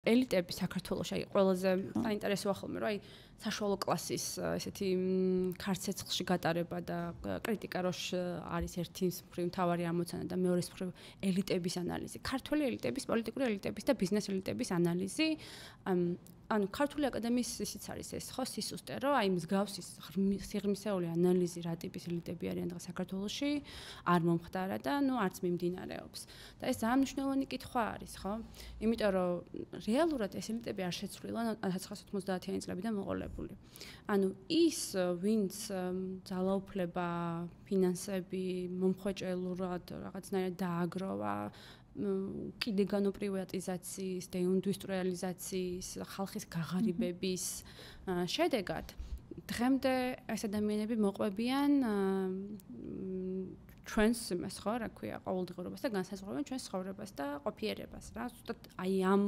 ელიტები საქართველოში აი ყველაზე საინტერესოა ხოლმე რომ აი საშუალო კლასის ესეთი ქარცეცხლში გატარება და კრიტიკა რო არის ერთი მთავარი ამოცანა და მეორე მხრივ ელიტების ანალიზი. ქართული ელიტების, პოლიტიკური ელიტების და ბიზნეს ელიტების ანალიზი. ანუ ქართული აკადემიის ისიც არის ეს ხო სისუსტე რომ აი მსგავსი სიღრმისეული ანალიზი რა ტიპის ელიტები არიან დღეს საქართველოში არ მომხდარა და ნუ არც მიმდინარეობს. და ეს ძალიან მნიშვნელოვანი კითხვა არის ხო? იმიტომ რომ რეალურად ეს ელიტები არ შეცვლილან 1990-იანი წლებიდან მოყოლებული. ანუ ის ვინც ძალაუფლება, ფინანსები, მომხვეჭელურად რაღაცნაირად დააგროვა კიდე განოპრივატიზაციის, დეინდუსტრიალიზაციის, ხალხის გაღარიბების შედეგად დღემდე ეს ადამიანები მოყვებიან ჩვენს იმას ხო, რა ქვია, ყოველდღიურობას და განსაზღვრავენ ჩვენს ცხოვრებას და ყოფიერებას რა. ზუსტად აი ამ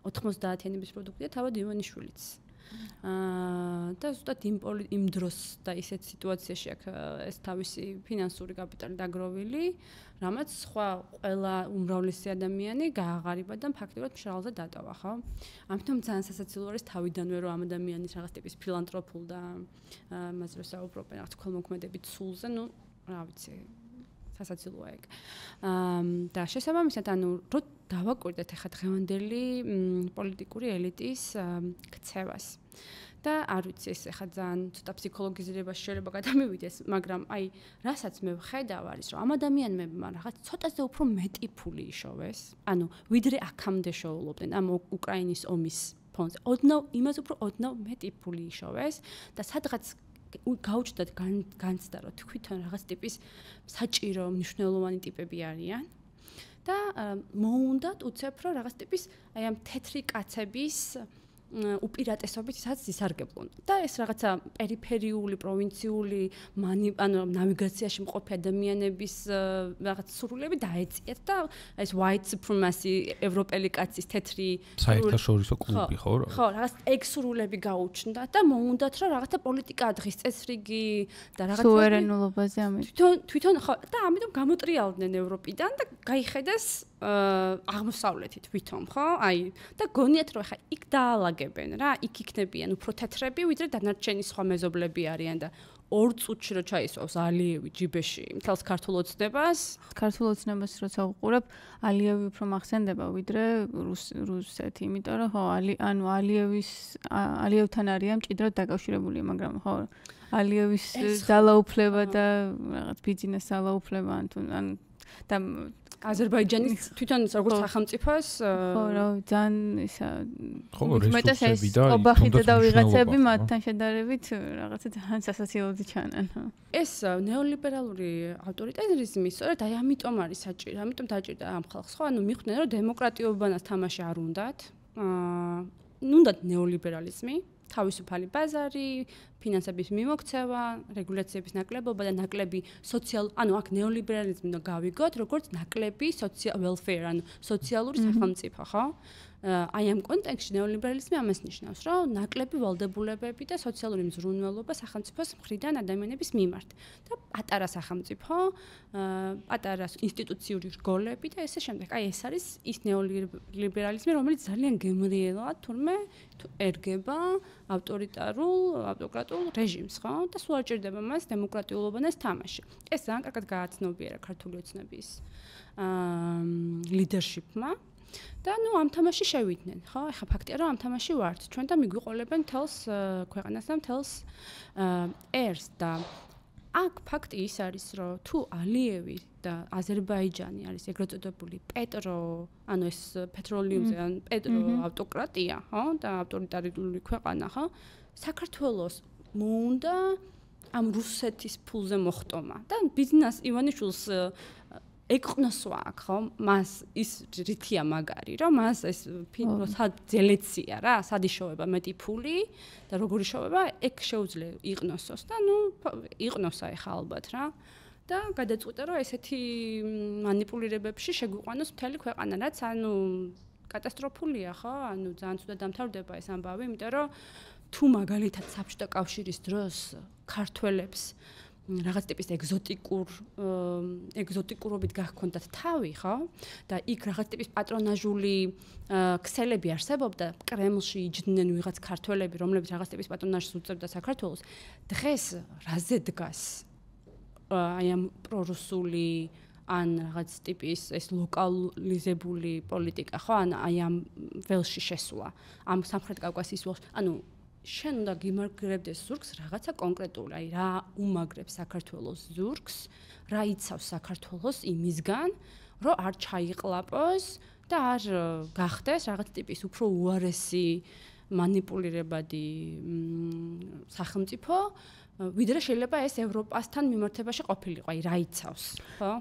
90-იანების პროდუქტია თავად ივანიშვილიც. და ზუსტად იმ დროს და ისეთ სიტუაციაში აქ ეს თავისი ფინანსური კაპიტალი დაგროვილი, რამაც სხვა ყველა უმრავლესი ადამიანი გააღარიბა და ფაქტობრივად მშრალზე დატოვა, ხო? ამიტომ ძალიან სასაცილო არის თავიდანვე რომ ამ ადამიანის რაღაც ტიპის ფილანტროფულ და მასე რომ საუბრობენ რაღაც ქველმოქმედებით სულზე, ნუ რა ვიცი, სასაცილოა ეგ. და შესაბამისად, ანუ რო დავაკვირდეთ ახლა დღევანდელი პოლიტიკური ელიტის ქცევას. და არ ვიცი ეს ახლა ძალიან ცოტა ფსიქოლოგიზირებაში შეიძლება გადამივიდეს, მაგრამ აი რასაც მე ვხედავ არის რომ ამ ადამიანებმა რაღაც ცოტაზე უფრო მეტი ფული იშოვეს. ანუ ვიდრე აქამდე შოულობდნენ ამ უკრაინის ომის ფონზე. იმას უფრო ოდნავ მეტი ფული იშოვეს და სადღაც გაუჩნდათ განცდა რომ თვითონ რაღაც ტიპის საჭირო მნიშვნელოვანი ტიპები არიან და მოუნდათ უცებ რომ რაღაც ტიპის აი ამ თეთრი კაცების უპირატესობით ისაც ისარგებლონ. და ეს რაღაცა პერიფერიული, პროვინციული, ანუ ნავიგაციაში მყოფი ადამიანების რაღაც სურვილები დაეწიათ და ეს white supremacy ევროპელი კაცის თეთრი საერთაშორისო კლუბი ხო რა? ხო, რაღაც ეგ სურვილები გაუჩნდათ და მოუნდათ რომ რაღაცა პოლიტიკა დღის წესრიგი და რაღაცა სუვერენულობაზე ამით. თვითონ ხო და ამიტომ გამოტრიალდნენ ევროპიდან და გაიხედეს აღმოსავლეთით თვითონ, ხო? აი და გონიათ რომ ხა იქ დაალაგებენ რა, იქ იქნებიან უფრო თეთრები, ვიდრე დანარჩენი სხვა მეზობლები არიან და 2 წუთში რო ჩაისვავს ალიევი ჯიბეში მთელს ქართულ ოცნებას. ქართულ ოცნებას როცა უყურებ, ალიევი უფრო მახსენდება ვიდრე რუსეთი, იმიტომ რომ ხო, ანუ ალიევთან არიან მჭიდროდ დაკავშირებული, მაგრამ ხო, ალიევის ძალაუფლება და რაღაც ბიზნეს ძალაუფლება ან და აზერბაიჯანის თვითონ როგორც სახელმწიფოს ხო რა ძალიან ისა მეტად ობახიდა და ვიღაცები მათთან შედარებით რაღაცა ძალიან სასაცილოდი ჩანან. ეს ნეოლიბერალური ავტორიტარიზმი სწორედ აი ამიტომ არის საჭირო, ამიტომ დაჭირდა ამ ხალხს ხო, ანუ მიხვდნენ რომ დემოკრატიობანაც თამაში არ უნდათ. უნდათ ნეოლიბერალიზმი, თავისუფალი ბაზარი, ფინანსების მიმოქცევა, რეგულაციების ნაკლებობა და ნაკლები ანუ აქ ნეოლიბერალიზმი უნდა გავიგოთ, როგორც ნაკლები welfare, ანუ სოციალური სახელმწიფო, ხო? აი ამ კონტექსტში ნეოლიბერალიზმი ამას ნიშნავს, რომ ნაკლები ვალდებულებები და სოციალური მზრუნველობა სახელმწიფოს მხრიდან ადამიანების მიმართ. და პატარა სახელმწიფო, პატარა ინსტიტუციური რგოლები და ესე შემდეგ. აი ეს არის ის ნეოლიბერალიზმი, რომელიც ძალიან გემრიელად თურმე ერგება ავტოკრატულ რეჟიმს, ხო? და სულ არ ჭირდება მას დემოკრატიულობანას თამაში. ეს ძალიან კარგად გააცნობიერა ქართული ოცნების ლიდერშიპმა. და ნუ ამ თამაში შევიდნენ, ხო? ეხლა ფაქტია რომ ამ თამაში ვართ ჩვენ და მიგვიყოლებენ თელს ქვეყანას და თელს ერს და აქ ფაქტი ის არის რომ თუ ალიევი და აზერბაიჯანი არის ეგრეთ წოდებული ანუ ეს პეტროლიუმზე ან ავტოკრატია, ხო? და ავტორიტარული ქვეყანა, ხო? საქართველოს მოუნდა ამ რუსეთის ფულზე მოხტომა და ბიზნეს ივანიშვილს ეკნოსვა აქ ხო მას ის რითია მაგარი რომ მას ეს სად ძელეცია რა სად იშოვება მეტი ფული და როგორ იშოვება ეგ შეუძლია იყნოსოს და ნუ იყნოსა ეხა ალბათ რა და გადაწყვიტა რომ ესეთი მანიპულირებებში შეგვიყვანოს მთელი ქვეყანა რაც ანუ კატასტროფულია ხო ანუ ძალიან ცუდად დამთავრდება ეს ამბავი იმიტომ რომ თუ მაგალითად საბჭოთა კავშირის დროს ქართველებს რაღაც ტიპის ეგზოტიკურობით გახქონდათ თავი, ხო? და იქ რაღაც ტიპის პატრონაჟული ქსელები არსებობდა, კრემლში იჯდნენ ვიღაც ქართველები, რომლებიც რაღაც ტიპის პატრონაჟს უწევდა საქართველოს. დღეს რაზე დგას აი ამ პრორუსული ან რაღაც ტიპის ეს ლოკალიზებული პოლიტიკა, ხო? ან აი ამ ველში შესვლა, ამ სამხრეთ კავკასიის ველში. ანუ შენ უნდა გიმაგრებდეს ზურგს რაღაცა კონკრეტული, აი რა უმაგრებს საქართველოს ზურგს, რა იცავს საქართველოს იმისგან, რომ არ ჩაიყლაპოს და არ გახდეს რაღაც ტიპის უფრო უარესი манипулირებადი სახელმწიფო, ვიდრე შეიძლება ეს ევროპასთან მიმართებაში ყოფილიყო, აი რა იცავს, ხო?